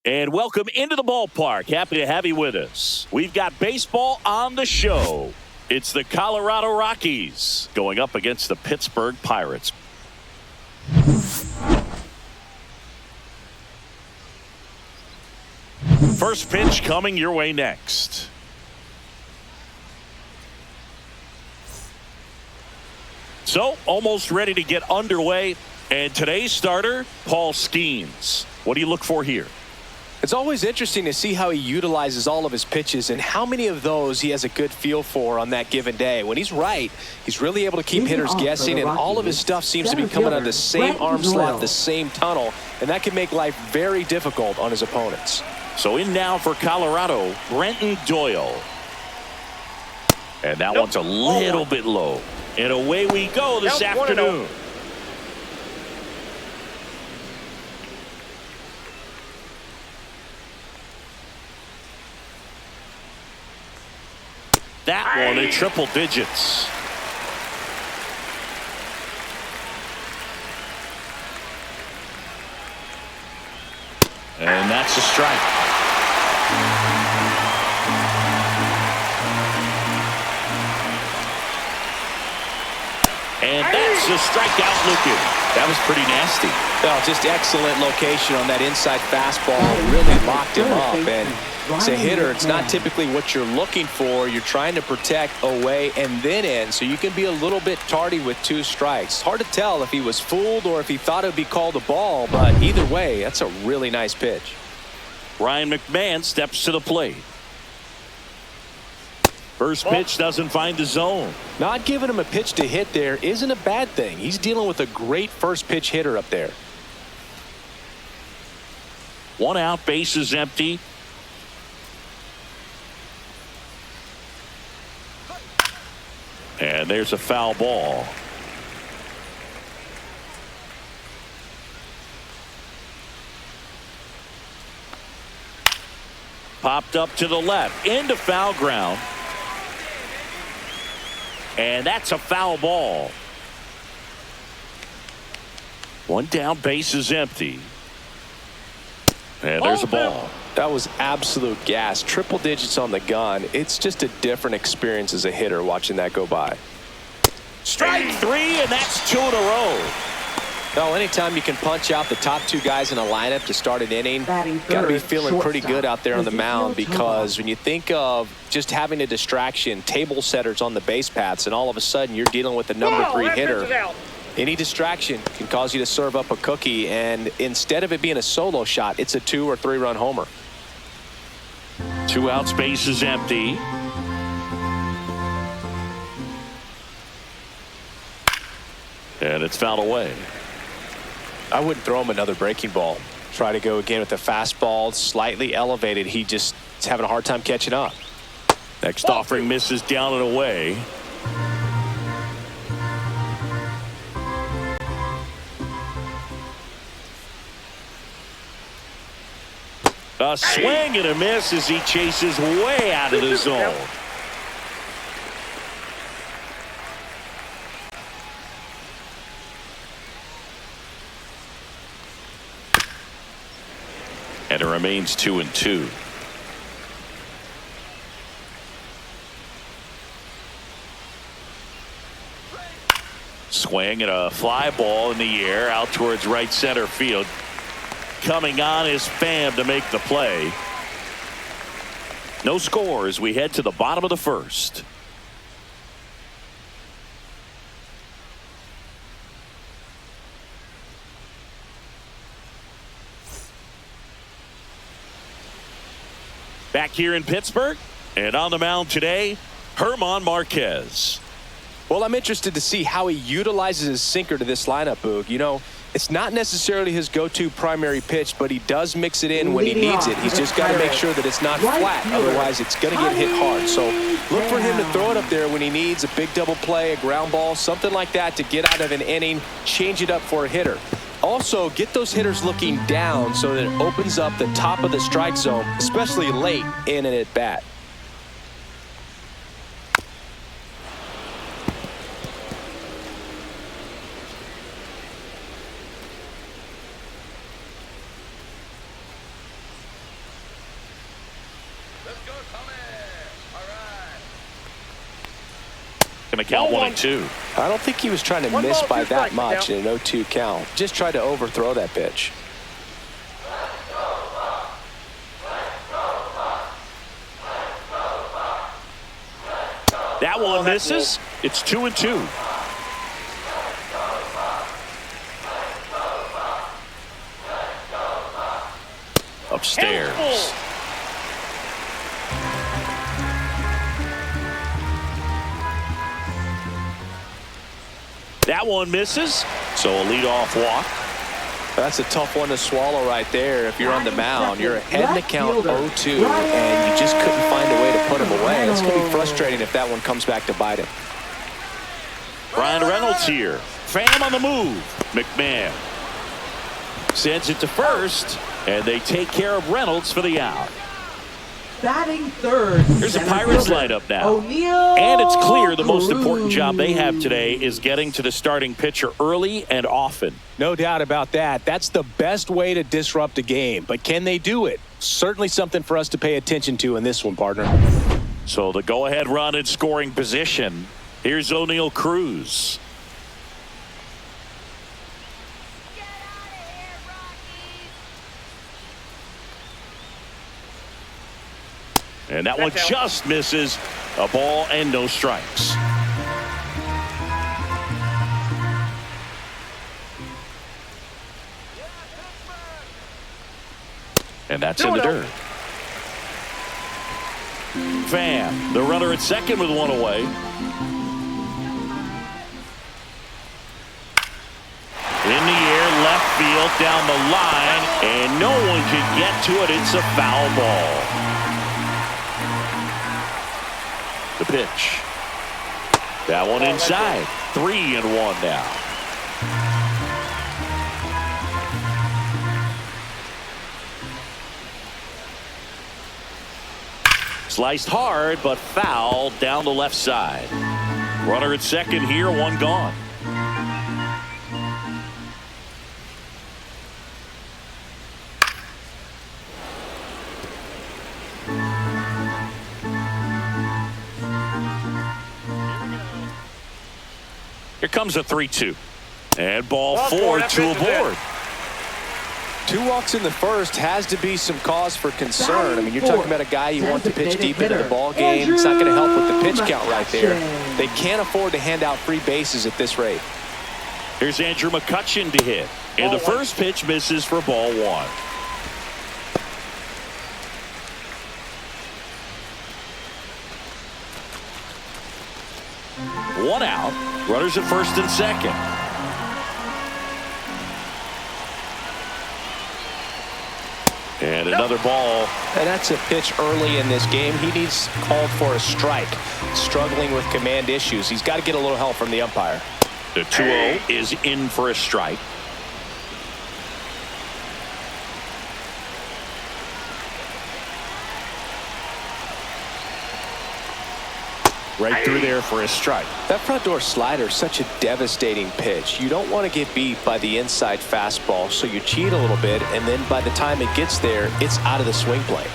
And welcome into the ballpark. Happy to have you with us. We've got baseball on the show. It's the Colorado Rockies going up against the Pittsburgh Pirates. First pitch coming your way next. So, almost ready to get underway. And today's starter, Paul Skeens. What do you look for here? It's always interesting to see how he utilizes all of his pitches and how many of those he has a good feel for on that given day. When he's right, he's really able to keep hitters guessing, and all of his stuff seems to be coming out of the same arm slot, the same tunnel, and that can make life very difficult on his opponents. So in now for Colorado, Brenton Doyle. And that one's a little bit low. And away we go this afternoon. That one in triple digits. And that's a strike. And that's a strikeout looking. That was pretty nasty. Oh, just excellent location on that inside fastball. Really locked him up. And as a hitter, it's not typically what you're looking for. You're trying to protect away and then in, so you can be a little bit tardy with 2 strikes. Hard to tell if he was fooled or if he thought it would be called a ball, but either way, that's a really nice pitch. Ryan McMahon steps to the plate. First pitch doesn't find the zone. Not giving him a pitch to hit there isn't a bad thing. He's dealing with a great first pitch hitter up there. 1 out, bases empty. And there's a foul ball. Popped up to the left, into foul ground. And that's a foul ball. 1 down, bases empty. And there's a ball. That was absolute gas. Triple digits on the gun. It's just a different experience as a hitter watching that go by. Strike 3, and that's 2 in a row. Well, anytime you can punch out the top 2 guys in a lineup to start an inning, got to be feeling pretty good out there on the mound, because when you think of just having a distraction, table setters on the base paths, and all of a sudden you're dealing with the number 3 hitter. Any distraction can cause you to serve up a cookie, and instead of it being a solo shot, it's a 2 or 3 run homer. 2 outs, bases empty. And it's fouled away. I wouldn't throw him another breaking ball. Try to go again with the fastball, slightly elevated. He just is having a hard time catching up. Next offering misses down and away. A swing and a miss as he chases way out of the zone. And it remains 2-2. Swing and a fly ball in the air out towards right center field. Coming on is Pham to make the play. No score as we head to the bottom of the first. Back here in Pittsburgh, and on the mound today, Germán Marquez. Well, I'm interested to see how he utilizes his sinker to this lineup, Boog. You know, it's not necessarily his go-to primary pitch, but he does mix it in when he needs it. He's just got to make sure that it's not flat. Otherwise, it's going to get hit hard. So look for him to throw it up there when he needs a big double play, a ground ball, something like that to get out of an inning, change it up for a hitter. Also, get those hitters looking down so that it opens up the top of the strike zone, especially late in an at-bat. Going to count 1-2. I don't think he was trying to miss by that much in an 0-2 count. Just tried to overthrow that pitch. That one misses. It's 2-2. Upstairs. That one misses. So a leadoff walk. That's a tough one to swallow right there. If you're on the mound, you're ahead in the count 0-2, and you just couldn't find a way to put him away. It's going to be frustrating if that one comes back to bite him. Ryan Reynolds here. Pham on the move. McMahon sends it to first, and they take care of Reynolds for the out. Batting third. Here's a Pirates lineup now. And it's clear the most important job they have today is getting to the starting pitcher early and often. No doubt about that. That's the best way to disrupt a game. But can they do it? Certainly something for us to pay attention to in this one, partner. So the go-ahead run in scoring position. Here's O'Neal Cruz. And that one just misses. A ball and no strikes. And that's in the dirt. Pham, the runner at second with one away. In the air, left field, down the line, and no one can get to it. It's a foul ball. The pitch. That one inside. 3-1 now. Sliced hard, but foul down the left side. Runner at second here, one gone. Here comes a 3-2. And ball four, two aboard. 2 walks in the first has to be some cause for concern. I mean, you're talking about a guy you want to pitch deep into the ball game. It's not going to help with the pitch count right there. They can't afford to hand out free bases at this rate. Here's Andrew McCutchen to hit. And the first pitch misses for ball 1. One out. Runners at first and second. And another ball. And that's a pitch early in this game. He needs called for a strike. Struggling with command issues. He's got to get a little help from the umpire. The 2-0 is in for a strike. Right through there for a strike. That front door slider is such a devastating pitch. You don't want to get beat by the inside fastball, so you cheat a little bit, and then by the time it gets there, it's out of the swing plane.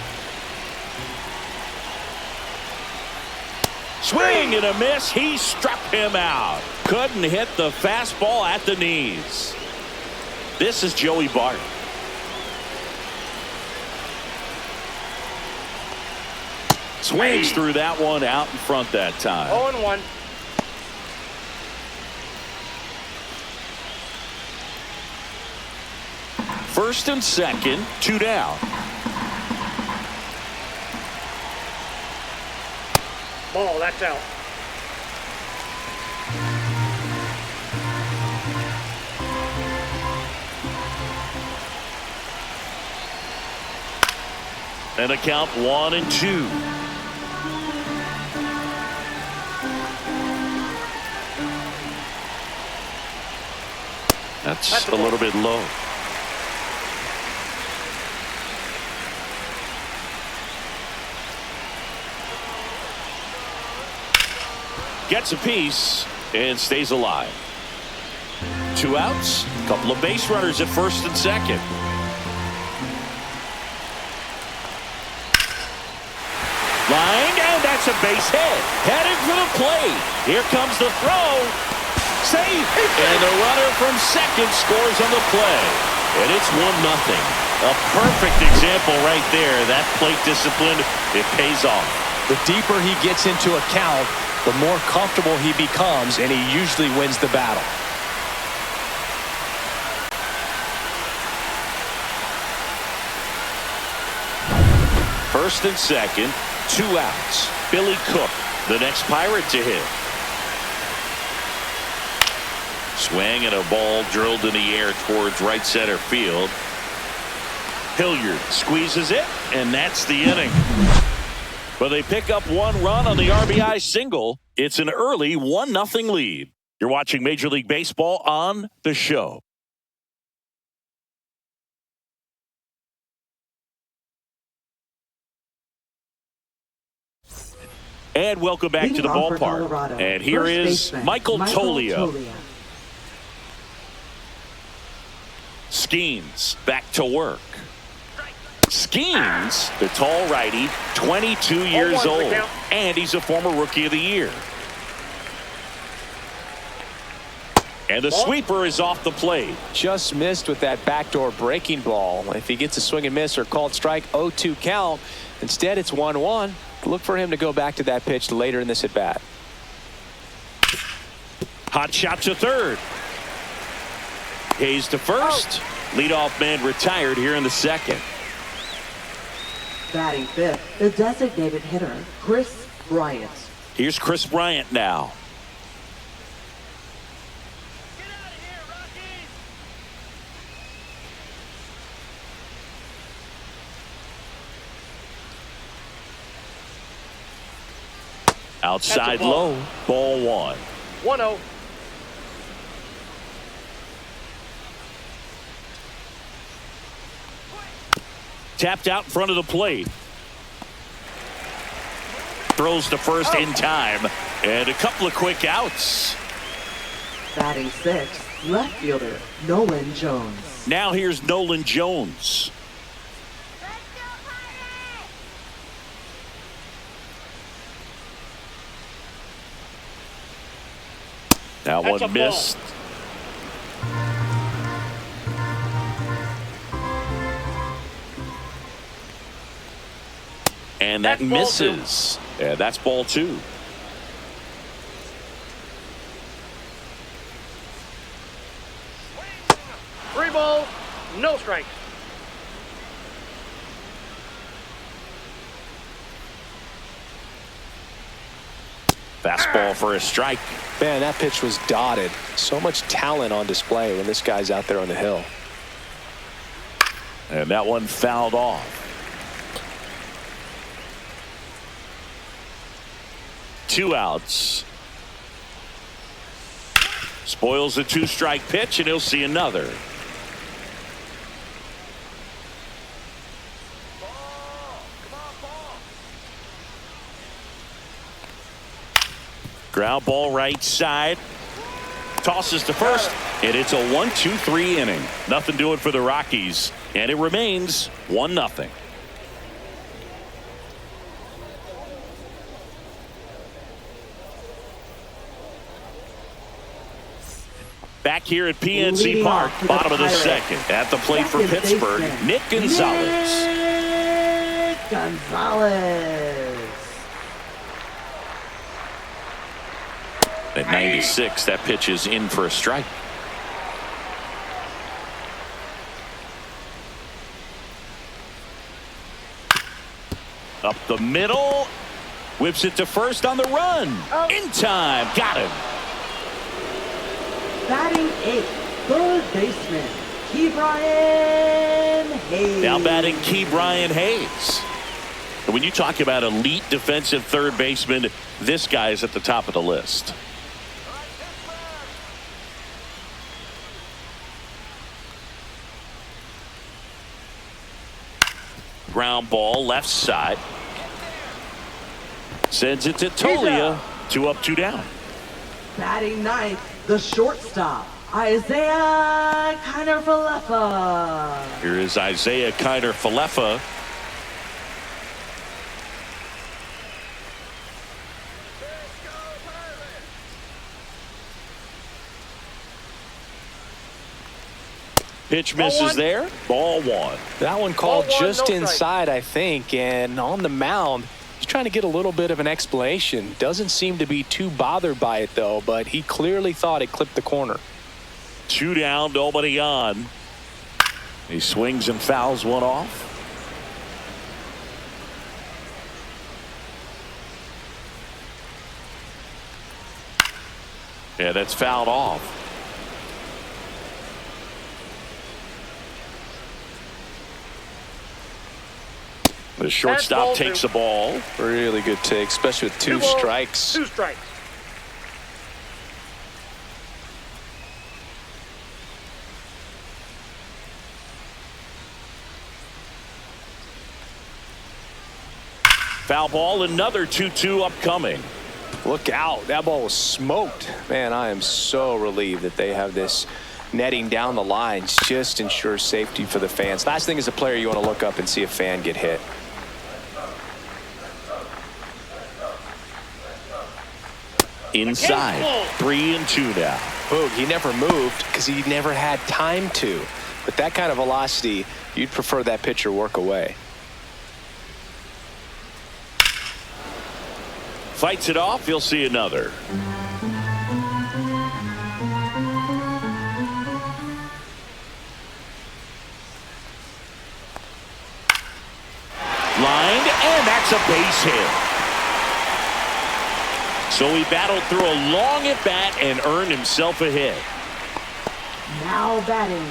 Swing and a miss. He struck him out. Couldn't hit the fastball at the knees. This is Joey Bart. Swings through that one out in front that time. 0-1. First and second, 2 down. Ball, that's out. And a count 1-2. That's a little bit low. Gets a piece and stays alive. 2 outs, a couple of base runners at first and second. Line, and that's That's a base hit. Headed for the plate. Here comes the throw. Safe. And the runner from second scores on the play. And it's 1-0. A perfect example right there. That plate discipline, it pays off. The deeper he gets into a count, the more comfortable he becomes, and he usually wins the battle. First and second, 2 outs. Billy Cook, the next Pirate to hit. Swing and a ball drilled in the air towards right center field. Hilliard squeezes it, and that's the inning. But they pick up 1 run on the RBI single. It's an early 1-0 lead. You're watching Major League Baseball on The Show. And welcome back to the ballpark. And here is Michael Toglia. Skeens back to work. Skeens, the tall righty, 22 years old, and he's a former Rookie of the Year. And the sweeper is off the plate. Just missed with that backdoor breaking ball. If he gets a swing and miss or called strike, 0-2 count. Instead, it's 1-1. Look for him to go back to that pitch later in this at-bat. Hot shot to third. Hayes to first. Leadoff man retired here in the second. Batting fifth, the designated hitter, Chris Bryant. Here's Chris Bryant now. Get out of here, Rockies! Outside low, ball 1. 1-0. Tapped out in front of the plate. Throws to first in time. And a couple of quick outs. Batting sixth, left fielder, Nolan Jones. Now here's Nolan Jones. That one missed. And that misses. Yeah, that's ball 2. Three balls, no strikes. Fastball for a strike. Man, that pitch was dotted. So much talent on display when this guy's out there on the hill. And that one fouled off. 2 outs. Spoils a 2-strike pitch, and he'll see another. Ground ball right side. Tosses to first, and it's a 1-2-3 inning. Nothing doing for the Rockies, and it remains 1-0. Back here at PNC Park, bottom of the second. At the plate for Pittsburgh, Nick Gonzalez. Nick Gonzalez. At 96, that pitch is in for a strike. Up the middle. Whips it to first on the run. In time. Got him. Batting eighth, third baseman, Ke'Bryan Hayes. Now batting Ke'Bryan Hayes. And when you talk about elite defensive third baseman, this guy is at the top of the list. Ground ball left side. Sends it to Toglia. 2 up, 2 down. Batting ninth, the shortstop, Isaiah Kiner-Falefa. Here is Isaiah Kiner-Falefa. Pitch misses there. Ball one. That one called Ball one, just no inside, I think. And on the mound, he's trying to get a little bit of an explanation. Doesn't seem to be too bothered by it, though. But he clearly thought it clipped the corner. 2 down, nobody on. He swings and fouls one off. Yeah, that's fouled off. The shortstop takes the ball. Really good take, especially with 2 balls, strikes. 2 strikes. Foul ball, another 2-2 upcoming. Look out. That ball was smoked. Man, I am so relieved that they have this netting down the lines. Just ensures safety for the fans. Last thing as a player, you want to look up and see a fan get hit. Inside. 3-2 now. Boog, he never moved because he never had time to. With that kind of velocity, you'd prefer that pitcher work away. Fights it off. You'll see another. Lined, and that's a base hit. So he battled through a long at bat and earned himself a hit. Now batting,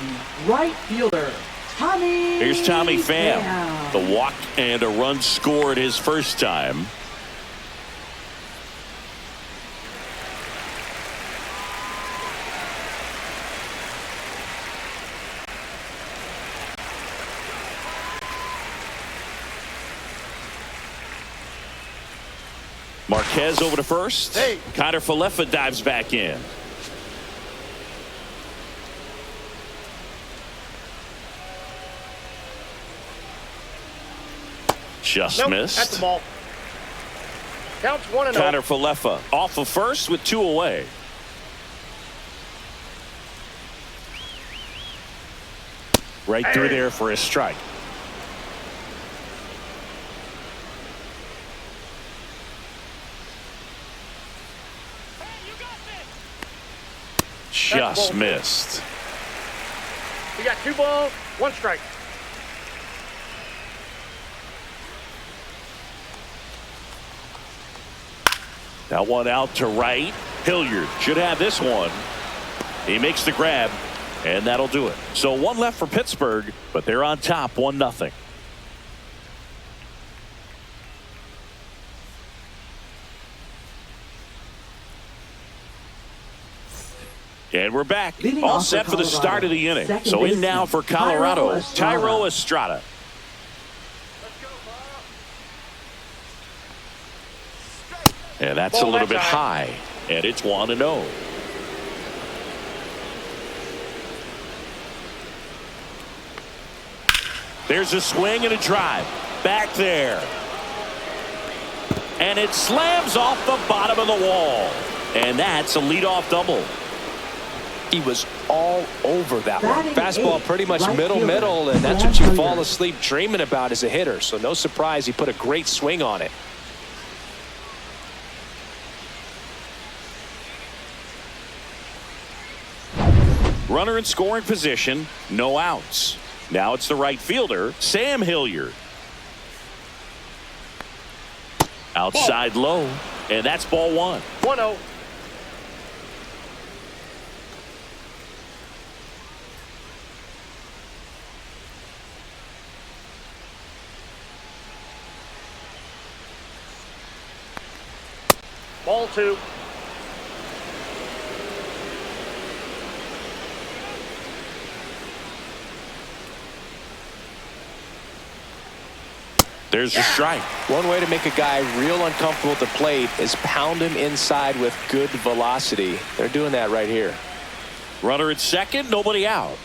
right fielder, Tommy. Here's Tommy Pham. The walk and a run scored his first time. Marquez over to first. Hey. Kiner Falefa dives back in. Just Nope, missed. that's the ball. Counts 1-0. Kiner Falefa off of first with 2 away. Right through there for a strike. Just missed. You got 2 balls, 1 strike. That one out to right. Hilliard should have this one. He makes the grab, and that'll do it. So 1 left for Pittsburgh, but they're on top 1-0. And we're back. Leading All off set for the Colorado, start of the inning. second So in baseman, now for Colorado, Thairo Thairo Estrada. And that's a Ball little that bit time. high. And it's 1-0. There's a swing and a drive. Back there. And it slams off the bottom of the wall. And that's a leadoff double. He was all over that one. Batting Fastball 8, pretty much right middle, fielder, and that's what you Hilliard. fall asleep dreaming about as a hitter. So no surprise he put a great swing on it. Runner in scoring position, no outs. Now it's the right fielder, Sam Hilliard. Outside low, and that's ball 1. 1-0. Ball 2. There's the strike. One way to make a guy real uncomfortable at the plate is pound him inside with good velocity. They're doing that right here. Runner at second, nobody out.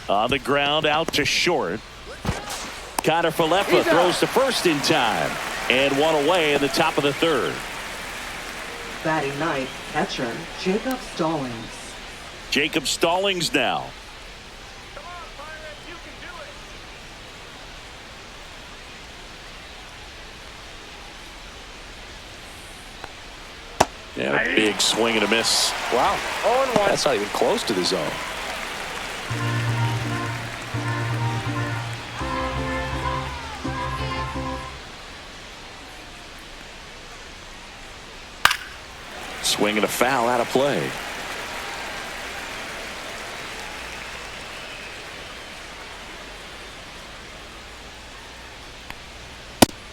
On the ground, out to short. Kiner Falefa throws to first in time. And 1 away in the top of the 3rd. Batting 9th, catcher Jacob Stallings. Jacob Stallings now. Come on, Pirates, you can do it. Yeah, big swing and a miss. Wow. 0-1. That's not even close to the zone. Swing and a foul out of play.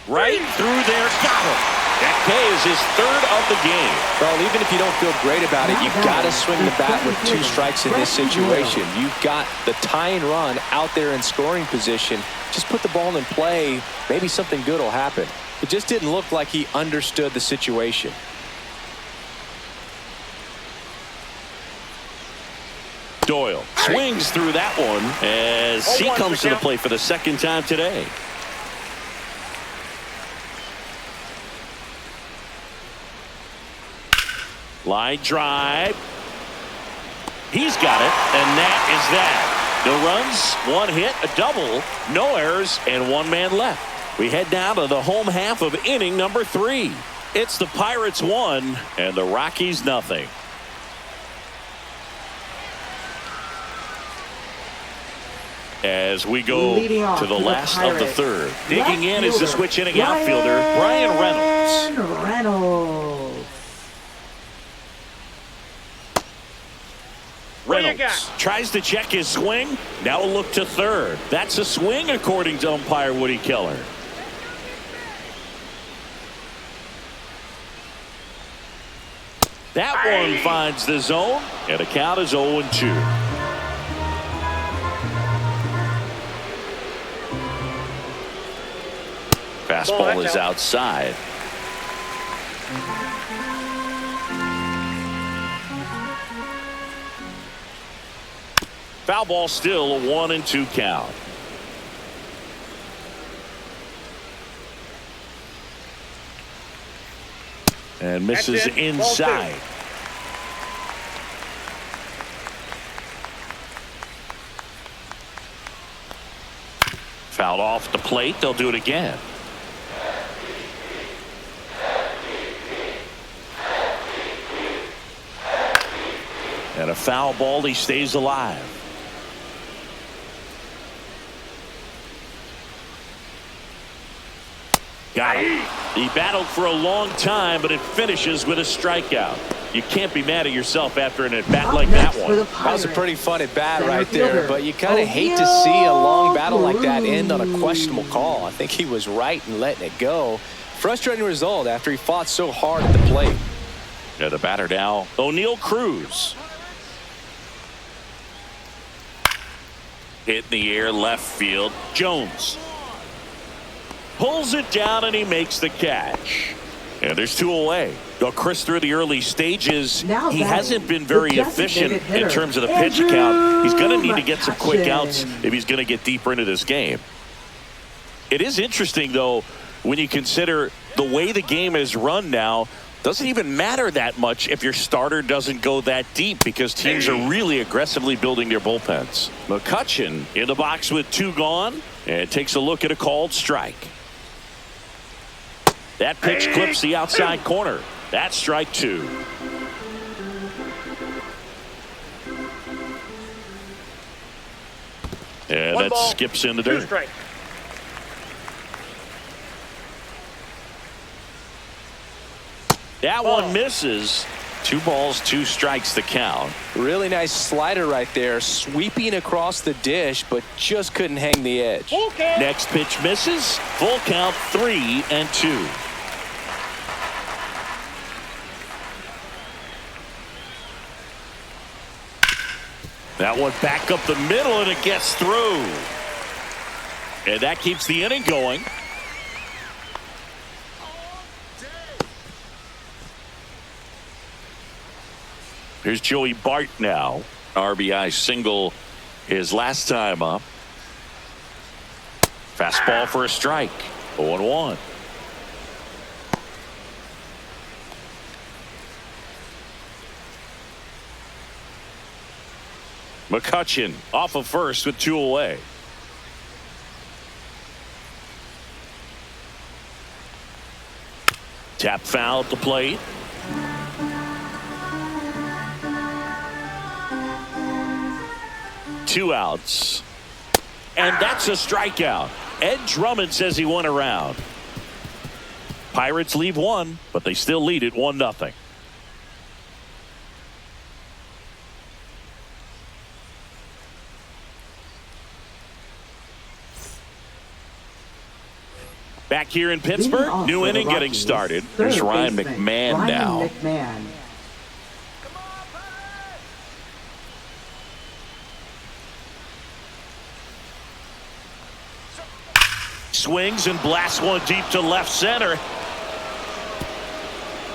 Right through there, got him. That K is his third of the game. Well, even if you don't feel great about it, you've got to swing the bat with 2 strikes in this situation. You've got the tying run out there in scoring position. Just put the ball in play. Maybe something good will happen. It just didn't look like he understood the situation. Doyle swings through that one as he comes to the plate for the second time today. Line drive. He's got it, and that is that. No runs, 1 hit, a double, no errors, and 1 man left. We head down to the home half of inning number 3. It's the Pirates 1 and the Rockies nothing. As we go to the last of the third. Digging in is the switch inning outfielder, Brian Reynolds. Reynolds tries to check his swing. Now a look to third. That's a swing according to umpire Woody Keller. That one finds the zone, and the count is 0-2. Fastball is outside. Foul ball, still a 1-2 count. And misses inside. Fouled off the plate. They'll do it again. And a foul ball. He stays alive. Got him. He battled for a long time, but it finishes with a strikeout. You can't be mad at yourself after an at-bat like that one. That was a pretty fun at-bat right there, but you kind of hate to see a long battle like that end on a questionable call. I think he was right in letting it go. Frustrating result after he fought so hard at the plate. Yeah, the batter now, O'Neal Cruz. Hit in the air, left field. Jones pulls it down, and he makes the catch. And there's 2 away. Well, Chris, through the early stages, he hasn't been very efficient in terms of the pitch count. He's going to need to get some quick outs if he's going to get deeper into this game. It is interesting, though, when you consider the way the game is run now. Doesn't even matter that much if your starter doesn't go that deep, because teams are really aggressively building their bullpens. McCutchen in the box with 2 gone, and takes a look at a called strike. That pitch clips the outside corner. That's strike 2. And that skips in the dirt. Strike. That one misses. 2 balls, 2 strikes to count. Really nice slider right there, sweeping across the dish, but just couldn't hang the edge. Next pitch misses. Full count, 3-2. That one back up the middle, and it gets through. And that keeps the inning going. Here's Joey Bart now. RBI single his last time up. Fastball for a strike. 0-1. McCutchen off of first with 2 away. Tap foul at the plate. Two outs. And that's a strikeout. Ed Drummond says he won a round. Pirates leave one, but they still lead it 1-0. Back here in Pittsburgh, new inning getting started. There's Ryan McMahon now. McMahon. Swings and blasts one deep to left center.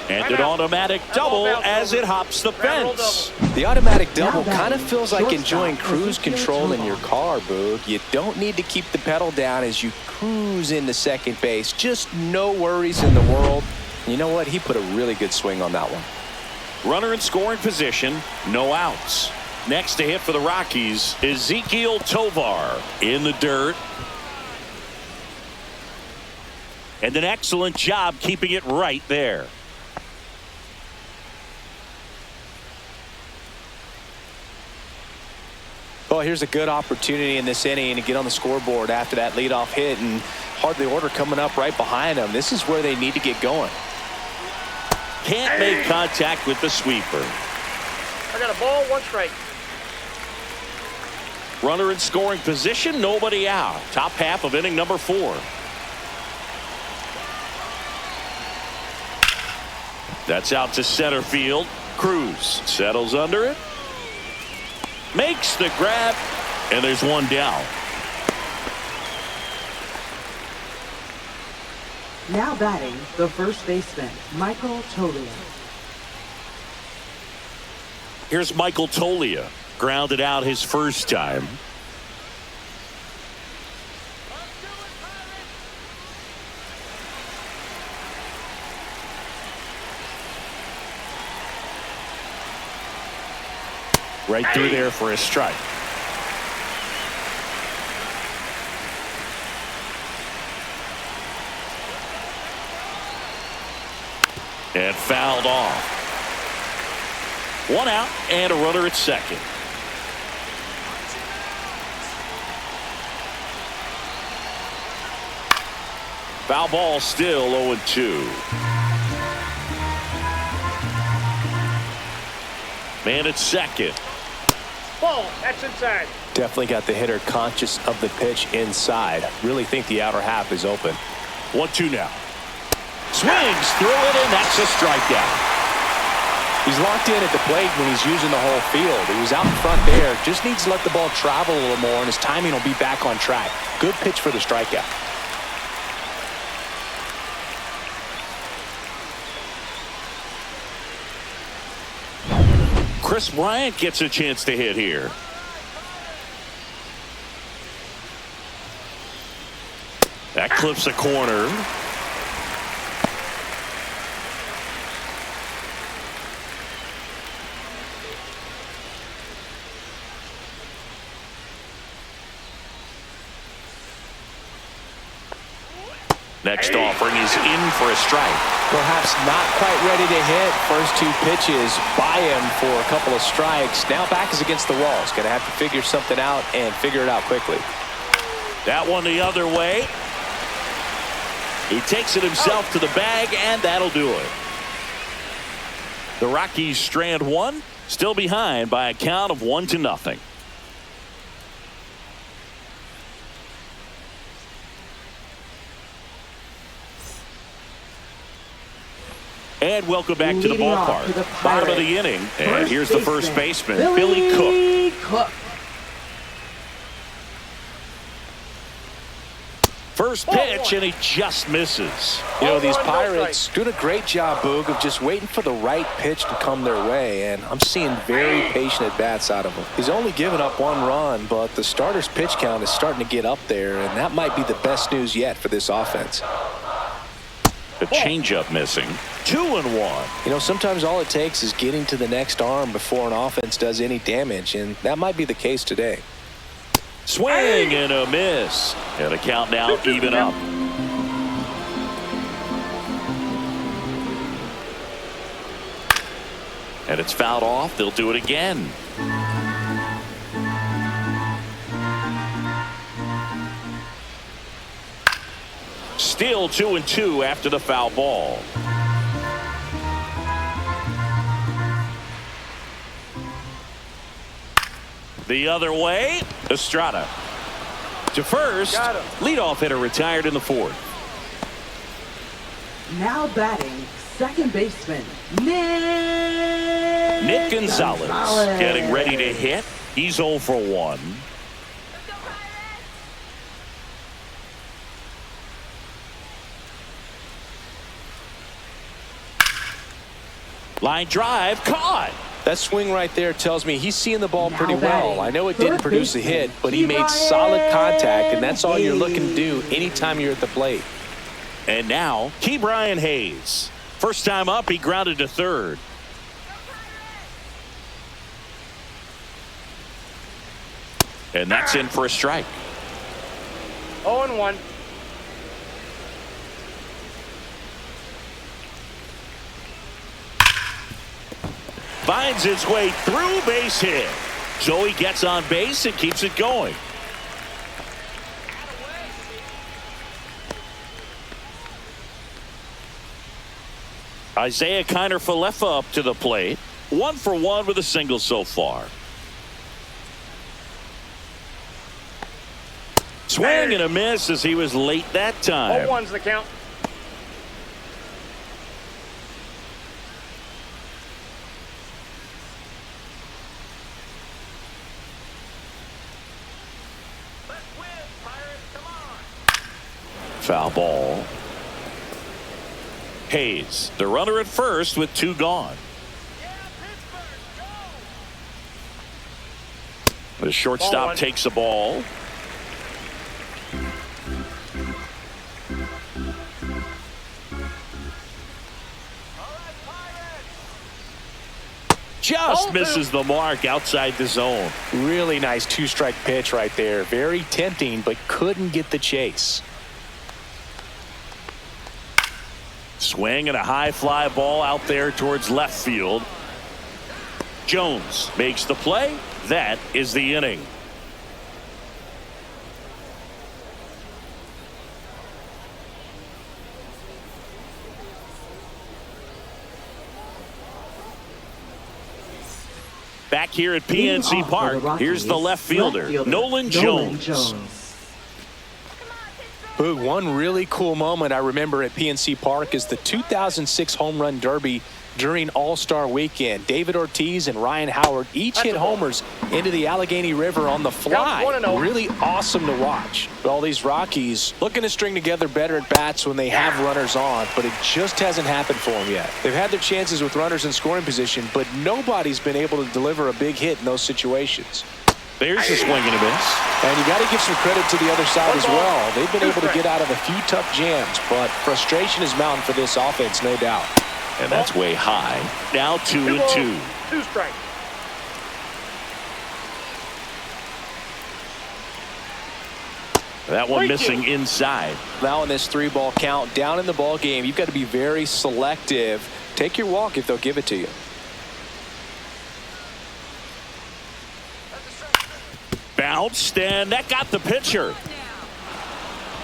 And an automatic double as it hops the fence. The automatic double kind of feels like enjoying cruise control in your car, Boog. You don't need to keep the pedal down as you cruise into second base. Just no worries in the world. You know what? He put a really good swing on that one. Runner in scoring position, no outs. Next to hit for the Rockies, Ezequiel Tovar in the dirt. And an excellent job keeping it right there. Well, here's a good opportunity in this inning to get on the scoreboard after that leadoff hit, and hardly order coming up right behind them. This is where they need to get going. Can't make contact with the sweeper. I got a ball, 1 strike. Runner in scoring position, nobody out. Top half of inning number 4. That's out to center field. Cruz settles under it. Makes the grab, and there's one down. Now batting, the first baseman, Michael Toglia. Here's Michael Toglia. Grounded out his first time. Right through there for a strike. And fouled off. 1 out and a runner at second. Foul ball, still 0-2. Man at second. Ball, that's inside. Definitely got the hitter conscious of the pitch inside. Really think the outer half is open. 1-2 now. Swings through it, and that's a strikeout. He's locked in at the plate when he's using the whole field. He was out in front there. Just needs to let the ball travel a little more, and his timing will be back on track. Good pitch for the strikeout. Chris Bryant gets a chance to hit here. That clips a corner. Next offering is in for a strike. Perhaps not quite ready to hit. First 2 pitches by him for a couple of strikes. Now back is against the wall. He's going to have to figure something out and figure it out quickly. That one the other way. He takes it himself to the bag, and that'll do it. The Rockies strand 1, still behind by a count of 1-0. And welcome back to the ballpark. Bottom of the inning. And here's the first baseman, Billy Cook. First pitch, and he just misses. You know, these Pirates doing a great job, Boog, of just waiting for the right pitch to come their way, and I'm seeing very patient at-bats out of him. He's only given up 1 run, but the starter's pitch count is starting to get up there, and that might be the best news yet for this offense. The changeup missing. 2-1. You know, sometimes all it takes is getting to the next arm before an offense does any damage, and that might be the case today. Swing and a miss. And the count now even up. And it's fouled off. They'll do it again. Still 2-2 after the foul ball. The other way, Estrada. To first, leadoff hitter retired in the fourth. Now batting, second baseman, Nick Gonzalez getting ready to hit. He's 0 for 1. Line drive, caught. That swing right there tells me he's seeing the ball pretty well. I know it didn't produce a hit, but he made solid contact, and that's all you're looking to do anytime you're at the plate. And now, Ke'Bryan Hayes. First time up, he grounded to third. And that's in for a strike. 0-1. Finds its way through, base hit. So he gets on base and keeps it going. Isaiah Kiner-Falefa up to the plate. 1 for 1 with a single so far. Swing and a miss as he was late that time. 0-1's the count. Foul ball. Hayes, the runner at first with 2 gone. The shortstop takes the ball. Just misses the mark outside the zone. Really nice 2-strike pitch right there. Very tempting, but couldn't get the chase. Swing and a high fly ball out there towards left field. Jones makes the play. That is the inning. Back here at PNC Park, here's the left fielder, Nolan Jones. Boog, one really cool moment I remember at PNC Park is the 2006 Home Run Derby during All-Star Weekend. David Ortiz and Ryan Howard each hit homers into the Allegheny River on the fly. Really awesome to watch. But all these Rockies looking to string together better at bats when they have runners on, but it just hasn't happened for them yet. They've had their chances with runners in scoring position, but nobody's been able to deliver a big hit in those situations. There's a swing and a miss. And you got to give some credit to the other side as well. They've been able to get out of a few tough jams, but frustration is mounting for this offense, no doubt. And that's way high. Now 2-2. 2 strikes. That one missing inside. Now in this 3-ball count, down in the ball game, you've got to be very selective. Take your walk if they'll give it to you. Bounced, and that got the pitcher.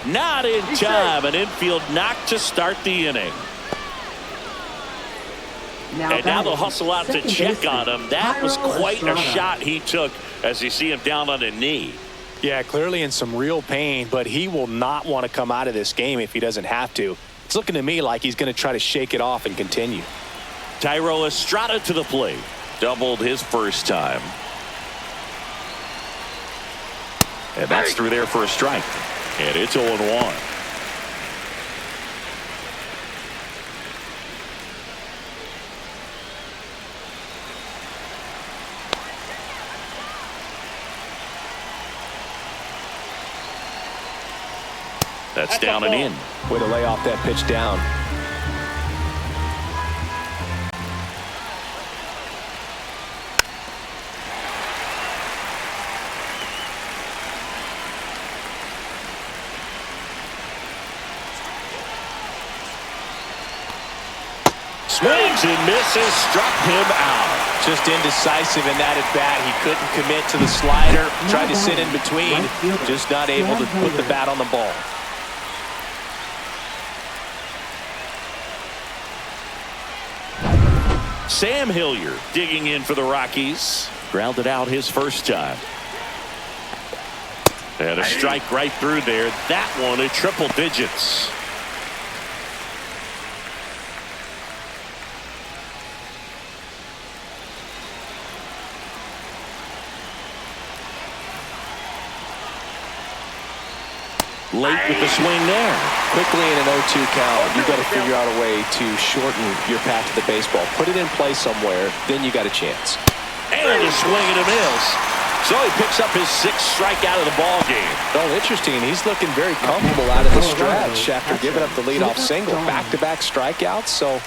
Not in time. An infield knock to start the inning. And now they'll hustle out to check on him. That was quite a shot he took as you see him down on a knee. Yeah, clearly in some real pain, but he will not want to come out of this game if he doesn't have to. It's looking to me like he's going to try to shake it off and continue. Thairo Estrada to the plate. Doubled his first time. And that's through there for a strike. And it's 0-1. That's down and in. Way to lay off that pitch down. Swings and misses, struck him out. Just indecisive in that at bat. He couldn't commit to the slider. Tried to sit in between. Just not able to put the bat on the ball. Sam Hilliard digging in for the Rockies. Grounded out his first time. And a strike right through there. That one at triple digits. Late with the swing there. Quickly in an 0-2 count, you've got to figure out a way to shorten your path to the baseball. Put it in play somewhere, then you got a chance. And a swing and a miss. So he picks up his 6th strikeout of the ball game. Well, interesting. He's looking very comfortable out of the stretch after giving up the leadoff single. Back-to-back strikeouts, so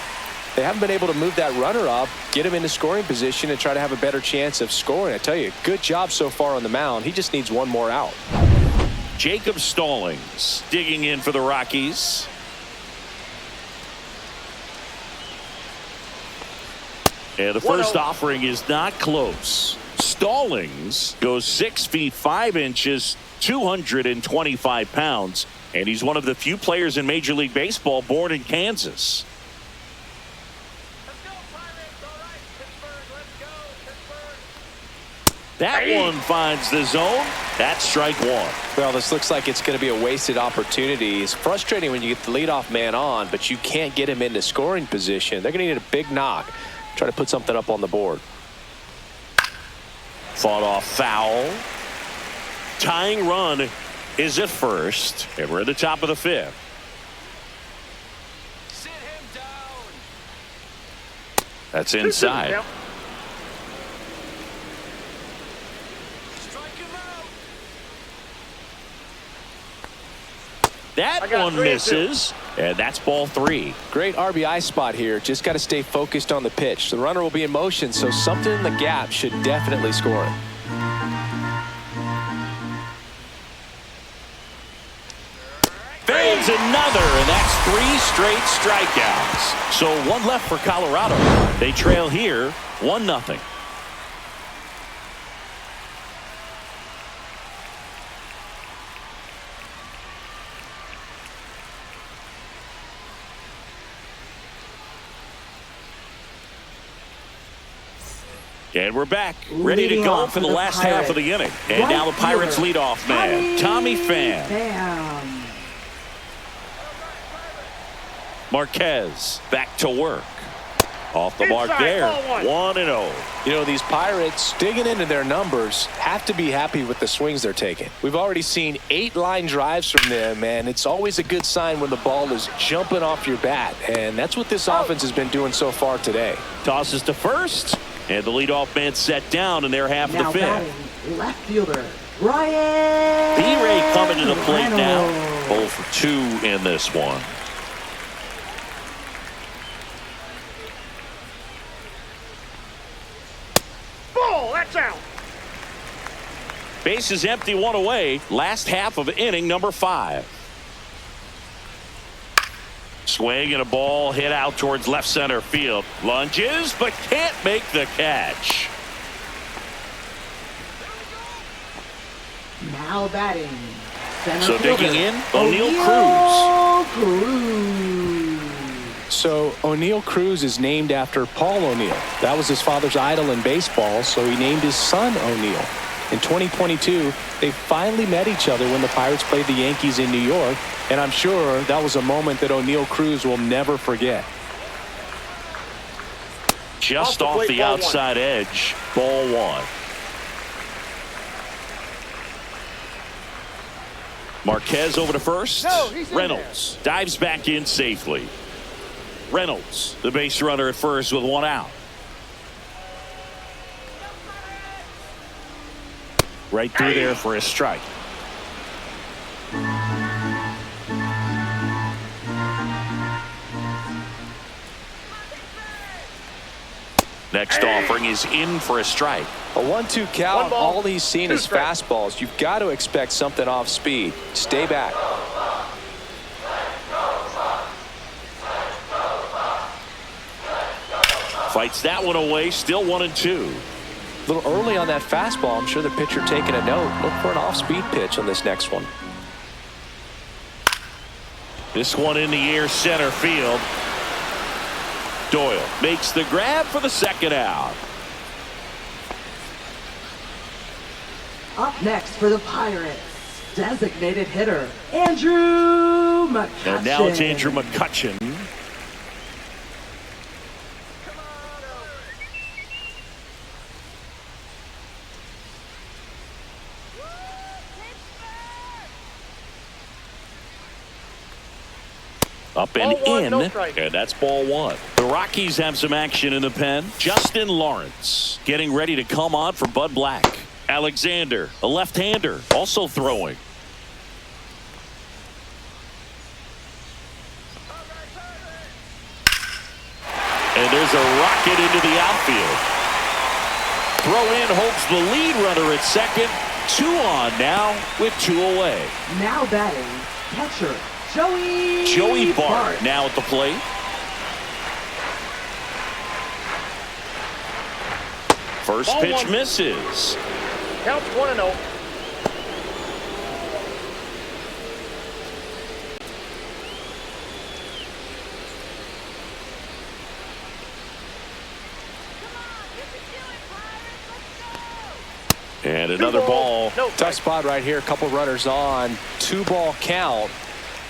they haven't been able to move that runner up, get him into scoring position, and try to have a better chance of scoring. I tell you, good job so far on the mound. He just needs one more out. Jacob Stallings digging in for the Rockies. And the first offering is not close. Stallings goes 6 feet 5 inches, 225 pounds, and he's one of the few players in Major League Baseball born in Kansas. That one finds the zone. That's strike one. Well, this looks like it's going to be a wasted opportunity. It's frustrating when you get the leadoff man on, but you can't get him into scoring position. They're going to need a big knock. Try to put something up on the board. Fought off foul. Tying run is at first, and we're at the top of the 5th. Sit him down. That's inside. That one misses, and that's ball 3. Great RBI spot here. Just got to stay focused on the pitch. The runner will be in motion, so something in the gap should definitely score it. Fans another, and that's 3 straight strikeouts. So 1 left for Colorado. They trail here 1-0. And we're back, ready to go for the last half of the inning. And now the Pirates leadoff man, Tommy Pham. Marquez back to work. Off the mark there, 1-0. You know, these Pirates, digging into their numbers, have to be happy with the swings they're taking. We've already seen 8 line drives from them, and it's always a good sign when the ball is jumping off your bat. And that's what this offense has been doing so far today. Tosses to first. And the leadoff man set down in their half of the 5th. Batting, left fielder, Ryan. B-Ray coming to the plate now. 0 for 2 in this one. Ball, that's out. Base is empty, 1 away. Last half of inning number 5. Swing and a ball hit out towards left center field. Lunges, but can't make the catch. Now batting. So digging in, O'Neal Cruz. So O'Neal Cruz is named after Paul O'Neill. That was his father's idol in baseball, so he named his son O'Neal. In 2022, they finally met each other when the Pirates played the Yankees in New York, and I'm sure that was a moment that O'Neal Cruz will never forget. Just off the outside edge, ball 1. Marquez over to first. Reynolds dives back in safely. Reynolds, the base runner at first with 1 out. Right through there for a strike. Next offering is in for a strike. A 1-2 count, all he's seen is fastballs. You've got to expect something off speed. Stay back. Fights that one away. Still 1-2. A little early on that fastball. I'm sure the pitcher taking a note. Look for an off-speed pitch on this next one. This one in the air, center field. Doyle makes the grab for the second out. Up next for the Pirates, designated hitter, Andrew McCutchen. And now it's Andrew McCutchen. Up and Ball one, in, no strike. and that's ball one. The Rockies have some action in the pen. Justin Lawrence getting ready to come on for Bud Black. Alexander, a left-hander, also throwing. And there's a rocket into the outfield. Throw in holds the lead runner at second. 2 on now with 2 away. Now batting, catcher, Joey Bart now at the plate. First Ball pitch one. misses. Counts 1-0. And another ball. No Tough strike. spot right here. A couple runners on. 2-ball count.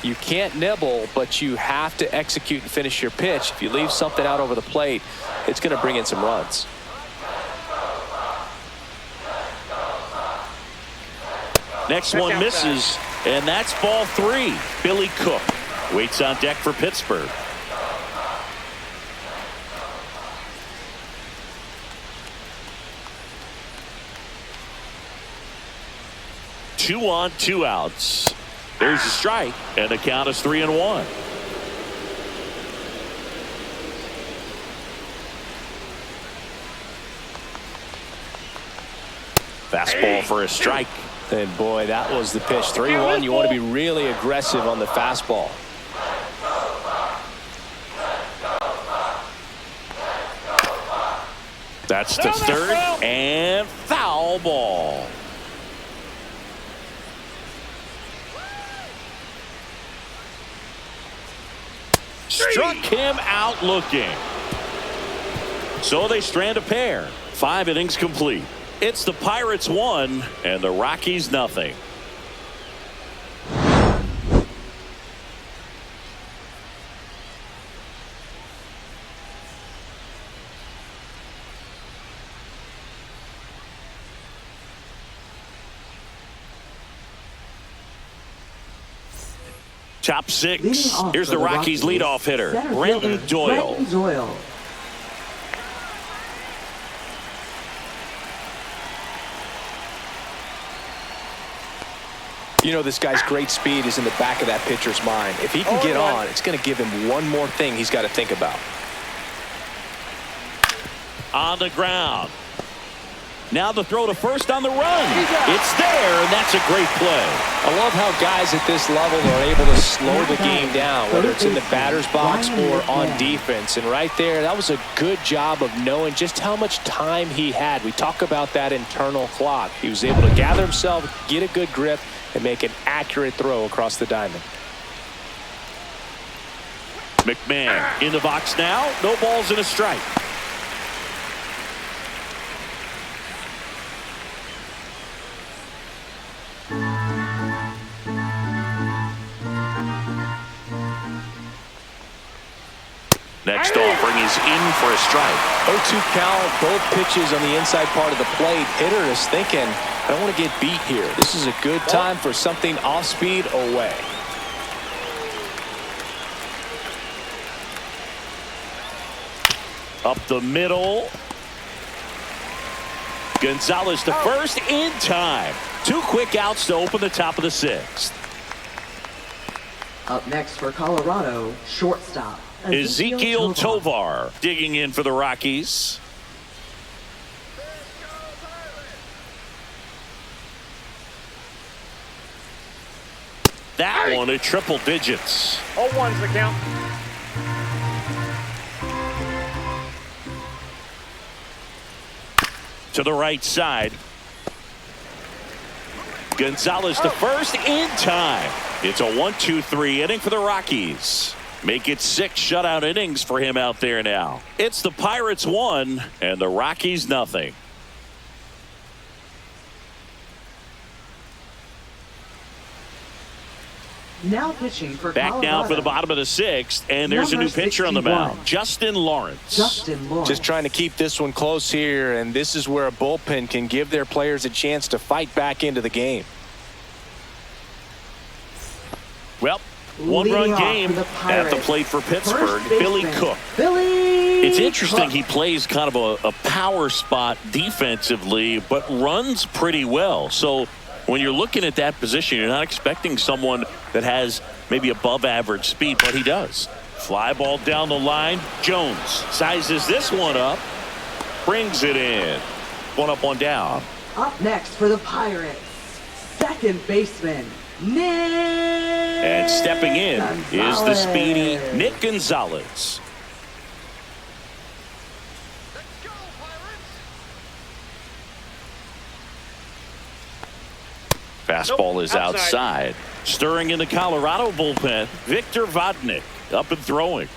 You can't nibble, but you have to execute and finish your pitch. If you leave something out over the plate, it's going to bring in some runs. Next one misses, and that's ball 3. Billy Cook waits on deck for Pittsburgh. Two on, 2 outs. There's a strike, and the count is 3-1. Fastball for a strike. And boy, that was the pitch. 3-1. You want to be really aggressive on the fastball. That's the third, and foul ball. Struck him out looking. So they strand a pair. 5 innings complete. It's the Pirates 1 and the Rockies nothing. Top 6. Here's the Rockies leadoff hitter, Brenton Doyle. Brenton Doyle. You know, this guy's great speed is in the back of that pitcher's mind. If he can get on, it's going to give him one more thing he's got to think about. On the ground. Now the throw to first on the run. It's there, and that's a great play. I love how guys at this level are able to slow the game down, whether it's in the batter's box or on defense. And right there, that was a good job of knowing just how much time he had. We talk about that internal clock. He was able to gather himself, get a good grip, and make an accurate throw across the diamond. McMahon in the box now. No balls and a strike. Next offering is in for a strike. 0-2 count, both pitches on the inside part of the plate. Hitter is thinking, I don't want to get beat here. This is a good time for something off speed away. Up the middle. Gonzalez to first in time. 2 quick outs to open the top of the 6th. Up next for Colorado, shortstop, Ezekiel Tovar digging in for the Rockies. That one at triple digits. 0-1's the count. to the right side. Gonzalez to first in time. It's a 1-2-3 inning for the Rockies. Make it 6 shutout innings for him out there now. It's the Pirates 1 and the Rockies nothing. Now pitching for Back Colorado. now for the bottom of the 6th, and there's Number a new pitcher on the 61. mound, Justin Lawrence. Justin Lawrence. Just trying to keep this one close here, and this is where a bullpen can give their players a chance to fight back into the game. Well, one-run Leading off game for the at Pirates. the plate for Pittsburgh, First Billy baseman, Cook. Billy It's interesting, Cook. he plays kind of a power spot defensively, but runs pretty well. So when you're looking at that position, you're not expecting someone that has maybe above average speed, but he does. Fly ball down the line. Jones sizes this one up, brings it in. One up, one down. Up next for the Pirates, second baseman, Nick. And stepping in is the speedy Nick Gonzalez. Fastball is outside. Stirring in the Colorado bullpen, Victor Vodnik up and throwing.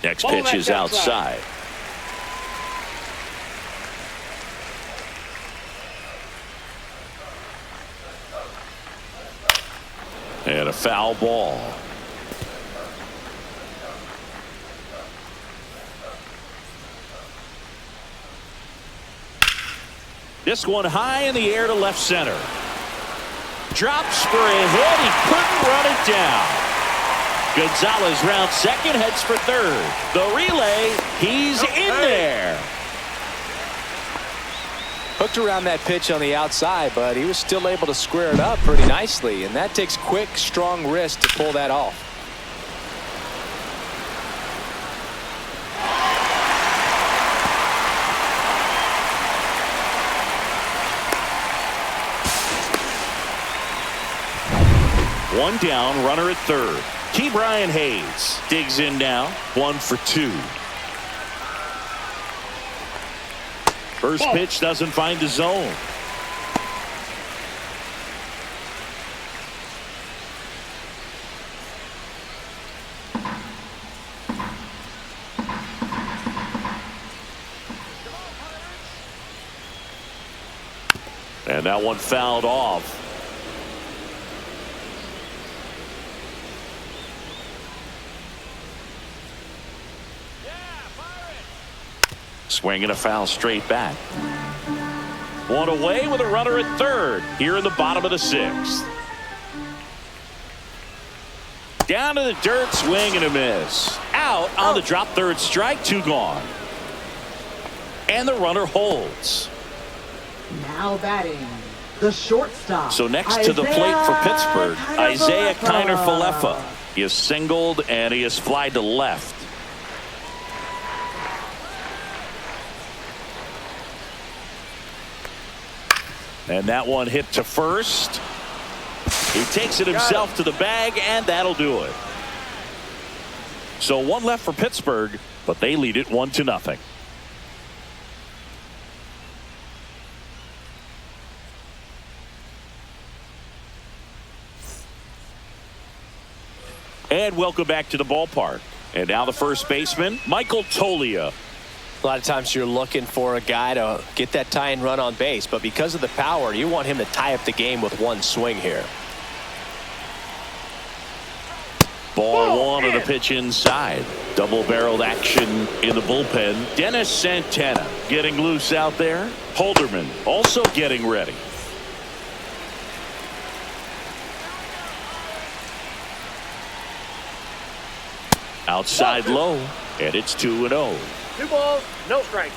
Next pitch is outside. And a foul ball. This one high in the air to left center. Drops for a hit. He couldn't run it down. Gonzalez rounds second, heads for third. The relay, he's in there. Hooked around that pitch on the outside, but he was still able to square it up pretty nicely, and that takes quick, strong wrist to pull that off. One down, runner at third. T. Brian Hayes digs in now, 1 for 2. First pitch doesn't find the zone. And that one fouled off. Swinging a foul straight back. One away with a runner at third here in the bottom of the 6th. Down to the dirt, swing and a miss. Out on the drop, third strike, 2 gone. And the runner holds. Now batting, the shortstop. So next to the plate for Pittsburgh, Isaiah Kiner-Falefa. He is singled and he is flied to left. And that one hit to first. He takes it himself to the bag, and that'll do it. So one left for Pittsburgh, but they lead it 1-0. And welcome back to the ballpark. And now the first baseman, Michael Toglia. A lot of times you're looking for a guy to get that tying run on base, but because of the power, you want him to tie up the game with one swing here. Ball 1 on the pitch inside. Double-barreled action in the bullpen. Dennis Santana getting loose out there. Holderman also getting ready. Outside low, and it's 2-0. 2 balls, no strikes.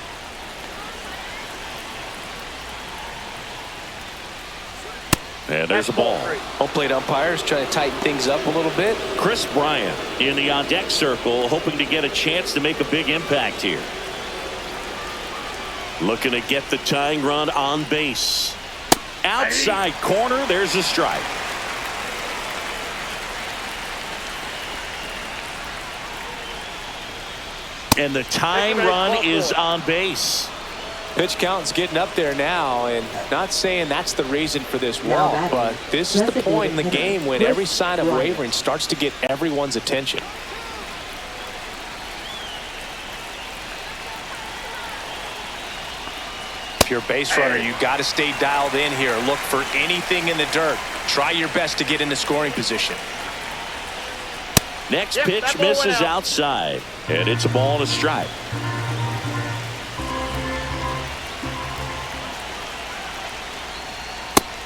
And there's a ball. Home plate umpires trying to tighten things up a little bit. Chris Bryant in the on-deck circle, hoping to get a chance to make a big impact here. Looking to get the tying run on base. Outside corner, there's a strike. And the tying run is on base. Pitch count's getting up there now, and not saying that's the reason for this walk, but this is the point in the game when every sign of wavering starts to get everyone's attention. If you're a base runner, you got to stay dialed in here. Look for anything in the dirt. Try your best to get into scoring position. Next pitch misses outside, and it's a ball and a strike.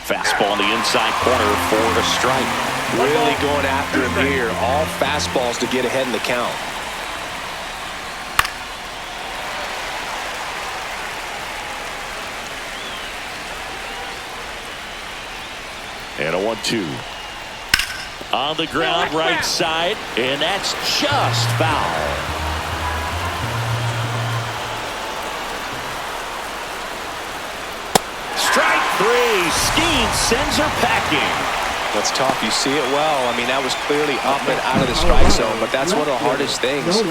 Fastball in the inside corner for a strike. Really going after him here. All fastballs to get ahead in the count. And a 1-2. On the ground, right side, and that's just foul. Strike three. Skeen sends her packing. That's tough. You see it well. I mean, that was clearly up and out of the strike zone, but that's one of the hardest things.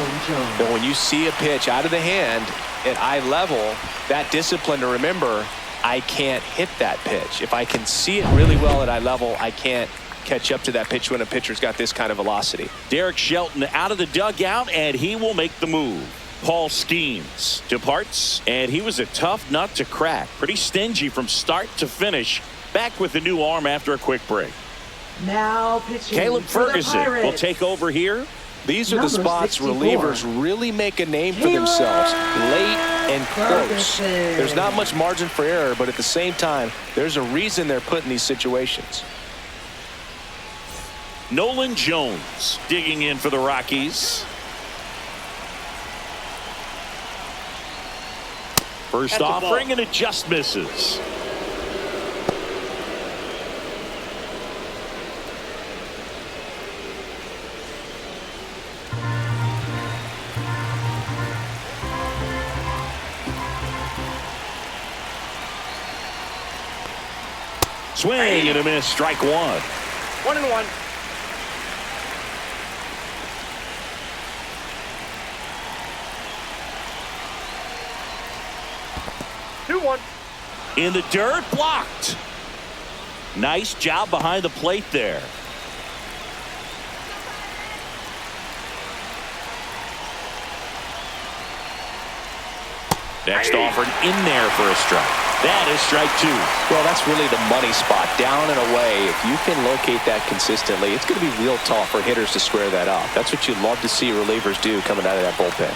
But when you see a pitch out of the hand at eye level, that discipline to remember, I can't hit that pitch. If I can see it really well at eye level, I can't catch up to that pitch when a pitcher's got this kind of velocity. Derek Shelton out of the dugout, and he will make the move. Paul Skeens departs, and he was a tough nut to crack. Pretty stingy from start to finish. Back with the new arm after a quick break. Now pitching. Caleb Ferguson will take over here. These are the spots 64. relievers really make a name for themselves. Late and close. There's not much margin for error, but at the same time, there's a reason they're put in these situations. Nolan Jones digging in for the Rockies. First offering, and it just misses. Swing and a miss, strike one. 1-1. In the dirt, blocked. Nice job behind the plate there. Next offering in there for a strike. That is strike two. Well, that's really the money spot, down and away. If you can locate that consistently, it's going to be real tough for hitters to square that up. That's what you'd love to see relievers do coming out of that bullpen.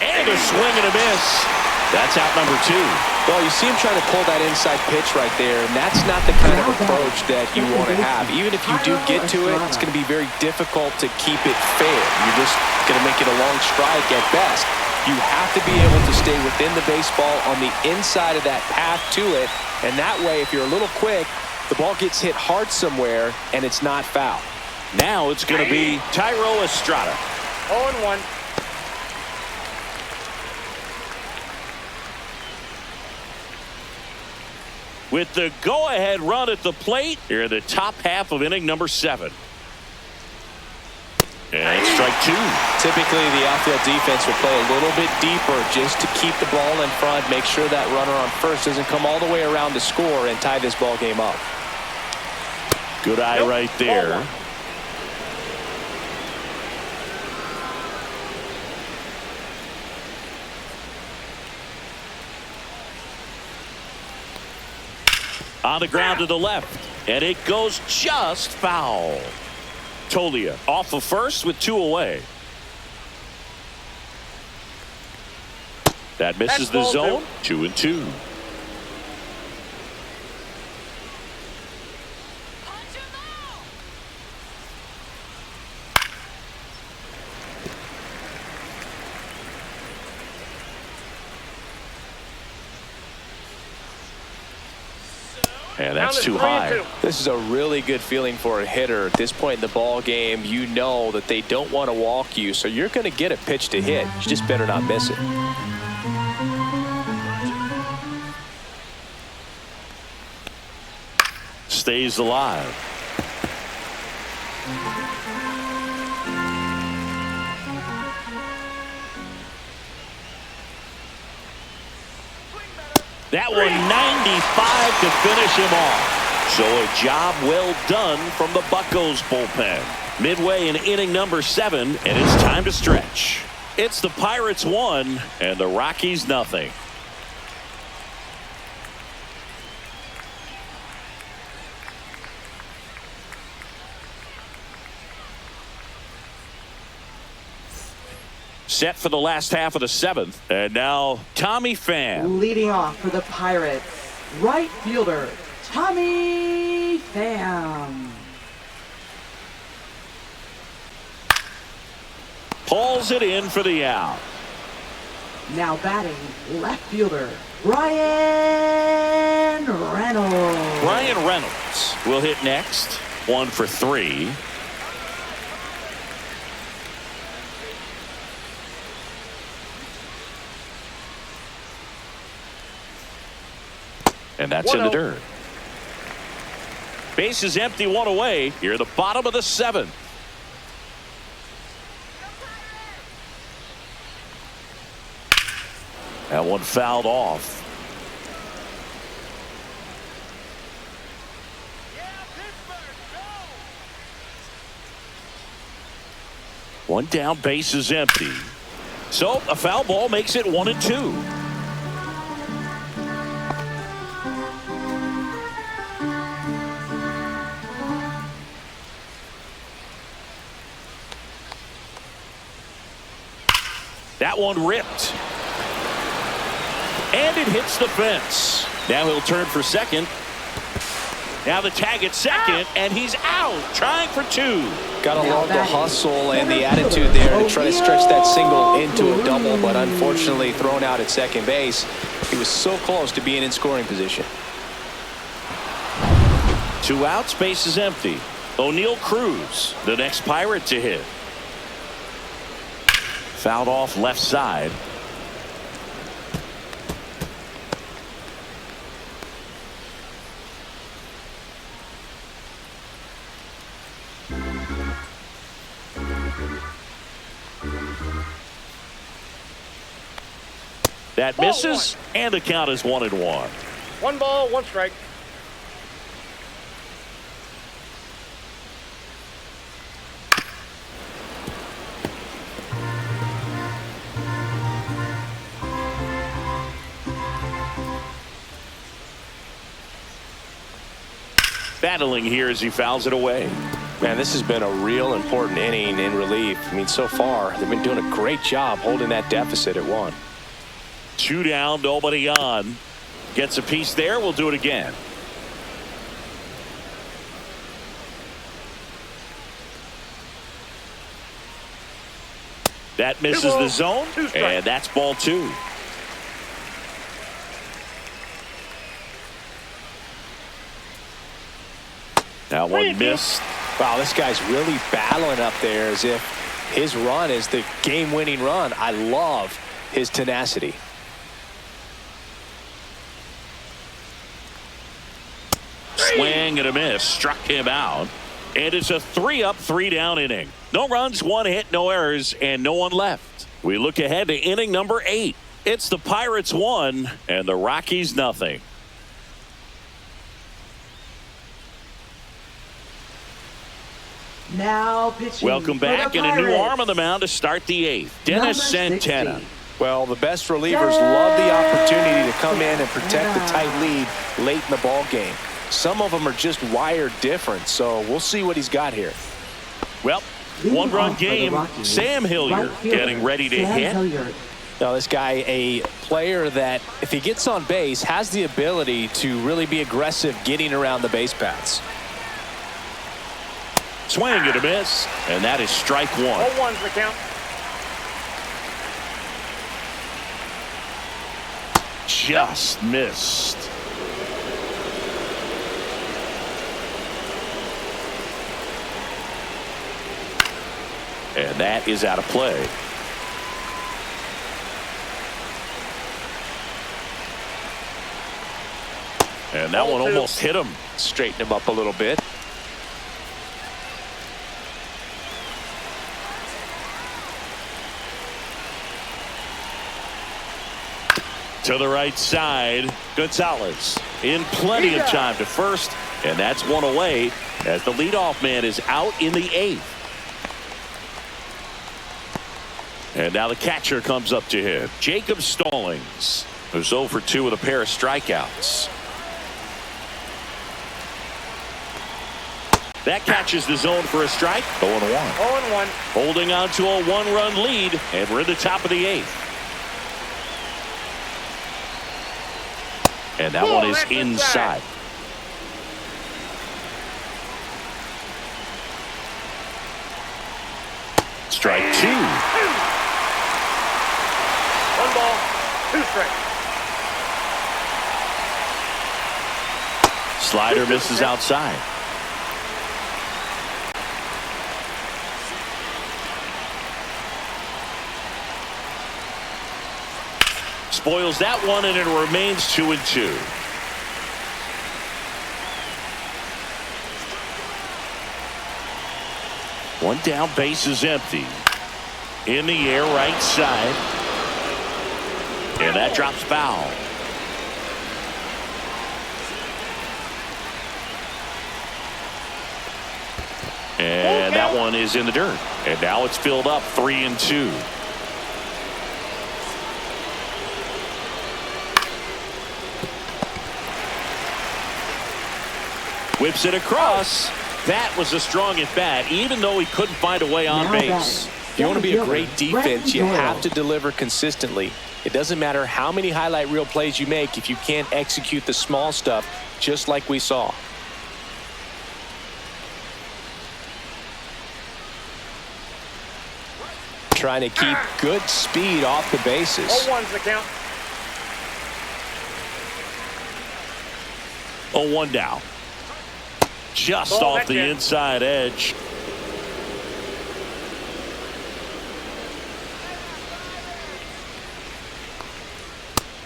And a swing and a miss. That's out number two. Well, you see him trying to pull that inside pitch right there, and that's not the kind of approach that you want to have. Even if you do get to it, it's going to be very difficult to keep it fair. You're just going to make it a long strike at best. You have to be able to stay within the baseball on the inside of that path to it, and that way, if you're a little quick, the ball gets hit hard somewhere, and it's not foul. Now it's going to be Tyro Estrada. 0-1. With the go-ahead run at the plate, here in the top half of inning number 7. And strike two. Typically, the outfield defense will play a little bit deeper just to keep the ball in front, make sure that runner on first doesn't come all the way around to score and tie this ball game up. Good eye right there. On the ground to the left, and it goes just foul. Tolia off of first with 2 away. That misses the zone. 2-2. And that's too high. This is a really good feeling for a hitter. At this point in the ball game, you know that they don't want to walk you, so you're going to get a pitch to hit. You just better not miss it. stays alive. That one 95 to finish him off. So a job well done from the Buccos bullpen. Midway in inning number 7, and it's time to stretch. It's the Pirates 1 and the Rockies nothing. Set for the last half of the 7th. And now Tommy Pham. Leading off for the Pirates, right fielder, Tommy Pham. Pulls it in for the out. Now batting, left fielder, Bryan Reynolds. Bryan Reynolds will hit next. 1 for 3. And that's in the dirt. Base is empty, 1 away. Here at the bottom of the 7th. That one fouled off. One down, base is empty. So a foul ball makes it 1-2. That one ripped. And it hits the fence. Now he'll turn for second. Now the tag at second, and he's out, trying for 2. Gotta love the hustle and the attitude there to try to stretch that single into a double, but unfortunately thrown out at second base. He was so close to being in scoring position. 2 outs, base is empty. O'Neal Cruz, the next Pirate to hit. Fouled off left side. That misses, and the count is 1-1. 1 ball, 1 strike. Battling here as he fouls it away. Man, this has been a real important inning in relief. I mean, so far, they've been doing a great job holding that deficit at 1. 2 down, nobody on. Gets a piece there. We'll do it again. That misses the zone, and that's ball 2. That one missed. Wow, this guy's really battling up there as if his run is the game-winning run. I love his tenacity. Swing and a miss. Struck him out. And it's a 3-up, 3-down inning. No runs, 1 hit, no errors, and no one left. We look ahead to inning number 8. It's the Pirates 1 and the Rockies nothing. Now pitching. Welcome back, and a new arm on the mound to start the 8th. Dennis Santana. Well, the best relievers love the opportunity to come in and protect the tight lead late in the ball game. Some of them are just wired different, so we'll see what he's got here. Well, 1-run game. Sam Hilliard getting ready to hit. Now, this guy, a player that, if he gets on base, has the ability to really be aggressive getting around the base paths. Swing and a miss, and that is strike 1. 0-1's the count. Just missed. And that is out of play. And that one almost hit him. Straighten him up a little bit. To the right side, Gonzalez in plenty of time to first, and that's one away as the leadoff man is out in the 8th. And now the catcher comes up to him, Jacob Stallings, who's 0 for 2 with a pair of strikeouts. That catches the zone for a strike. 0-1. 0-1. Holding on to a 1-run lead, and we're in the top of the 8th. And that one is inside. Strike 2. 1 ball, 2 strikes. Slider misses outside. Spoils that one, and it remains 2-2. One down, base is empty. In the air, right side. And that drops foul. And that one is in the dirt. And now it's filled up 3-2. Whips it across. That was a strong at bat, even though he couldn't find a way on base. If you want to be a great defense, you have to deliver consistently. It doesn't matter how many highlight reel plays you make if you can't execute the small stuff, just like we saw. Trying to keep good speed off the bases. 0-1's the count. 0-1 down. Just Ball off the inside edge.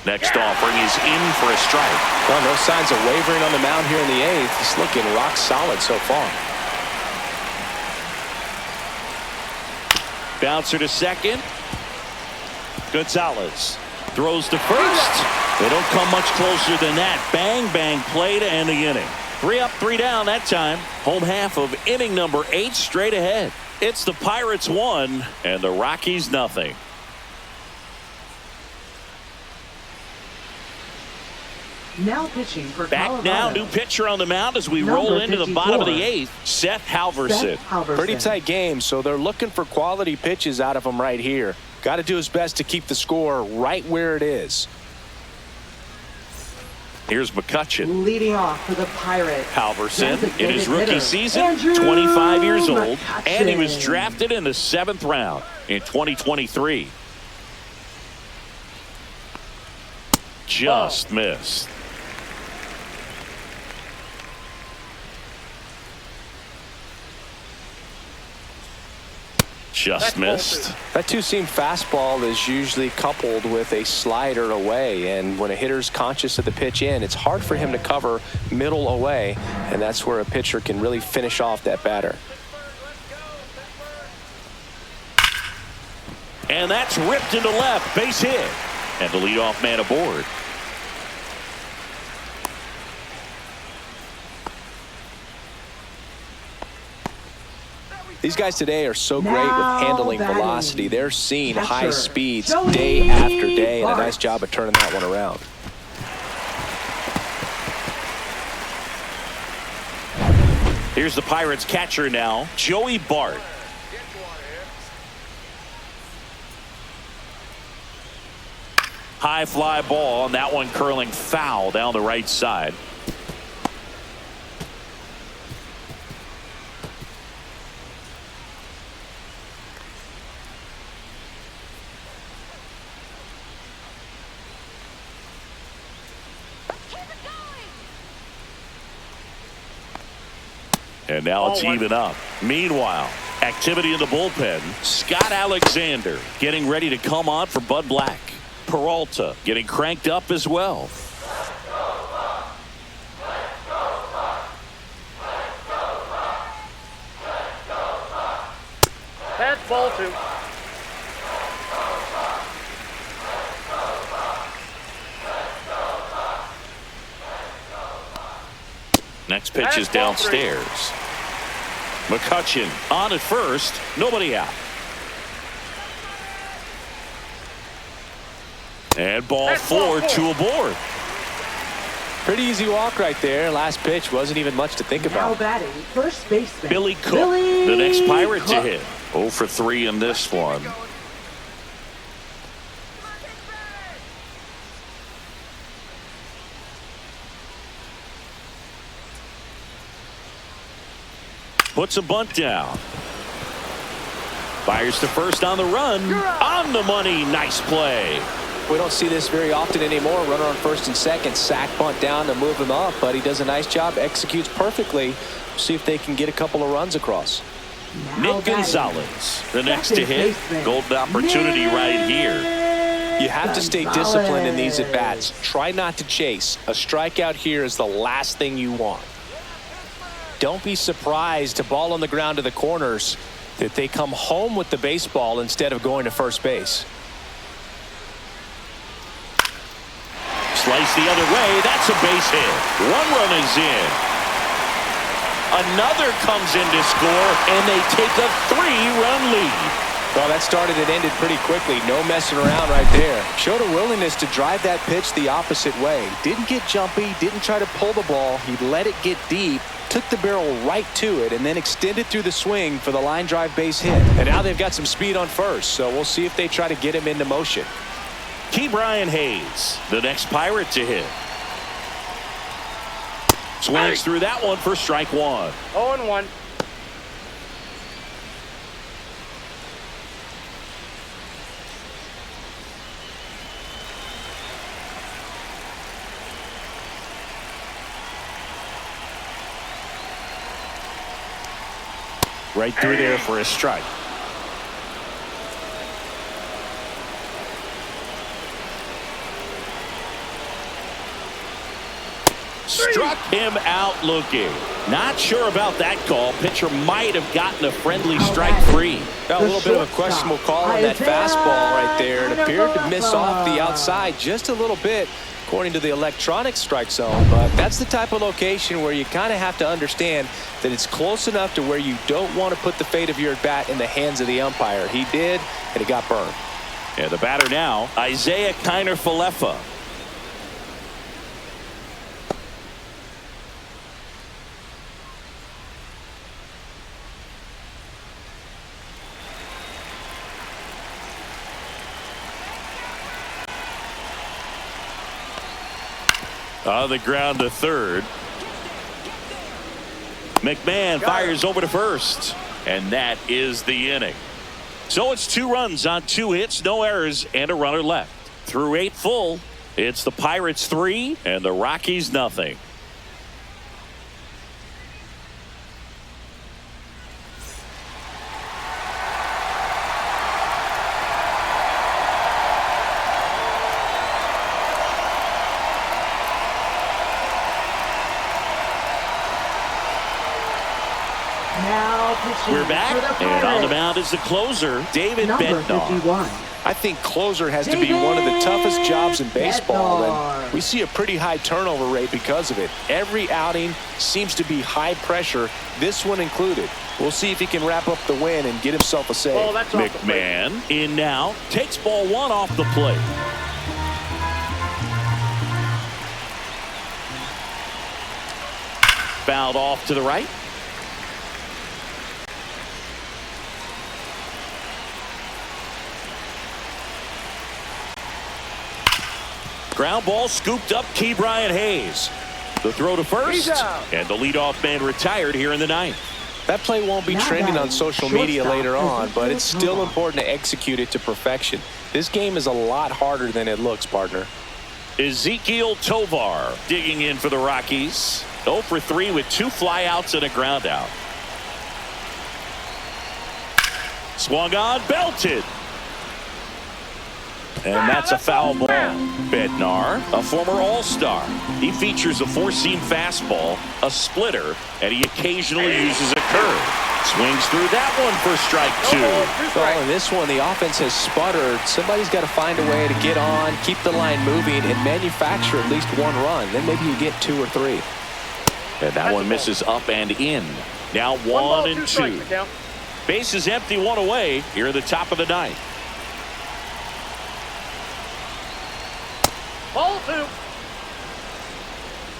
Next offering is in for a strike. Well, no signs of wavering on the mound here in the 8th. He's looking rock solid so far. Bouncer to second. Gonzalez throws to first. They don't come much closer than that. Bang, bang play to end the inning. 3 up, 3 down that time. Home half of inning number 8 straight ahead. It's the Pirates 1 and the Rockies nothing. Now pitching for Back Colorado. now, new pitcher on the mound as we Number roll into the bottom of the 54. 8th. Seth Halverson. Pretty tight game, so they're looking for quality pitches out of him right here. Got to do his best to keep the score right where it is. Here's McCutchen. Leading off for the Pirates. Halverson in his Designated rookie hitter, season, Andrew 25 years old, McCutchen. and he was drafted in the 7th round in 2023. Just missed. Just missed. That two-seam fastball is usually coupled with a slider away, and when a hitter's conscious of the pitch in, it's hard for him to cover middle away, and that's where a pitcher can really finish off that batter. And that's ripped into left, base hit, and the leadoff man aboard. These guys today are so great with handling velocity. They're seeing high speeds Joey day after day, and a Bart. nice job of turning that one around. Here's the Pirates catcher now, Joey Bart. High fly ball, and that one curling foul down the right side. And now it's even up. Meanwhile, activity in the bullpen. Scott Alexander getting ready to come on for Bud Black. Peralta getting cranked up as well. Ball 2. Next pitch is downstairs. McCutchen on at first. Nobody out. And ball 4, 2 aboard. Pretty easy walk right there. Last pitch wasn't even much to think Now about. batting, first baseman. Billy Cook, Billy the next Pirate to Cook. hit. 0 for 3 in this one. Puts a bunt down. Fires to first on the run. On the money. Nice play. We don't see this very often anymore. Runner on first and second. Sack bunt down to move him up, but he does a nice job. Executes perfectly. See if they can get a couple of runs across. Now Nick batting, Gonzalez, the next to second hit. baseman, Golden opportunity right here. You have to stay disciplined in these at-bats. Try not to chase. A strikeout here is the last thing you want. Don't be surprised to ball on the ground to the corners that they come home with the baseball instead of going to first base. Slice the other way. That's a base hit. 1 run is in. Another comes in to score, and they take a 3-run lead. Well, that started and ended pretty quickly. No messing around right there. Showed a willingness to drive that pitch the opposite way. Didn't get jumpy, didn't try to pull the ball. He let it get deep, took the barrel right to it, and then extended through the swing for the line drive base hit. And now they've got some speed on first, so we'll see if they try to get him into motion. Ke'Bryan Hayes, the next Pirate to hit. Swings through that one for strike 1. 0-1. Right through there for a strike. Struck him out looking. Not sure about that call. Pitcher might have gotten a friendly strike 3. Got a little bit of a questionable call on that fastball right there. It appeared to miss off the outside just a little bit, according to the electronic strike zone. But that's the type of location where you kind of have to understand that it's close enough to where you don't want to put the fate of your bat in the hands of the umpire. He did, and he got burned. And the batter now, Isaiah Kiner-Falefa. On the ground to third. McMahon fires over to first. And that is the inning. So it's 2 runs on 2 hits, no errors, and a runner left. Through 8 full, it's the Pirates 3 and the Rockies nothing. Now pitching We're back, for the and on the Pirates, mound is the closer, David number Bednar. 51. I think closer has to be one of the toughest jobs in baseball, and we see a pretty high turnover rate because of it. Every outing seems to be high pressure, this one included. We'll see if he can wrap up the win and get himself a save. Oh, that's off the plate. McMahon in now, takes ball 1 off the plate. Fouled off to the right. Ground ball scooped up Ke'Bryan Hayes. The throw to first, and the leadoff man retired here in the 9th. That play won't be Now trending on batting, social media shortstop, later on, but it's Ezekiel still Tovar. important to execute it to perfection. This game is a lot harder than it looks, partner. Ezekiel Tovar digging in for the Rockies. 0 for 3 with 2 flyouts and a ground out. Swung on, belted. And that's a foul ball. Bednar, a former All-Star. He features a four-seam fastball, a splitter, and he occasionally uses a curve. Swings through that one for strike two. Well, in this one, the offense has sputtered. Somebody's got to find a way to get on, keep the line moving, and manufacture at least one run. Then maybe you get two or three. And that one misses up and in. Now 1-2. Base is empty, one away here at the top of the ninth. Ball two.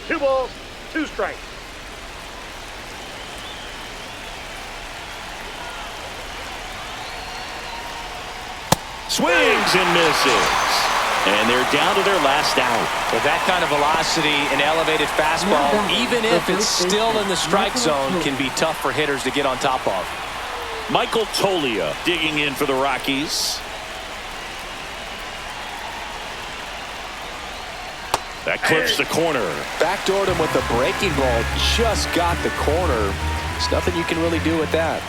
2 balls, 2 strikes. Swings and misses. And they're down to their last out. With that kind of velocity and elevated fastball, even if it's still in the strike zone, can be tough for hitters to get on top of. Michael Tolia digging in for the Rockies. That clips the corner. Backdoored him with the breaking ball. Just got the corner. There's nothing you can really do with that.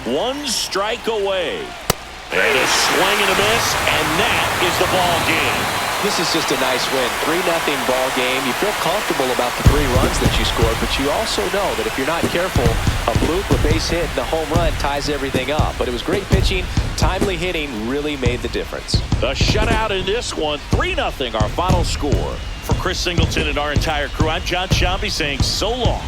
One strike away. And a swing and a miss, and that is the ball game. This is just a nice win. 3-0 ball game. You feel comfortable about the 3 runs that you scored, but you also know that if you're not careful, a bloop, a base hit, and a home run ties everything up. But it was great pitching. Timely hitting really made the difference. The shutout in this one, 3-0, our final score. For Chris Singleton and our entire crew, I'm John Shambi saying so long.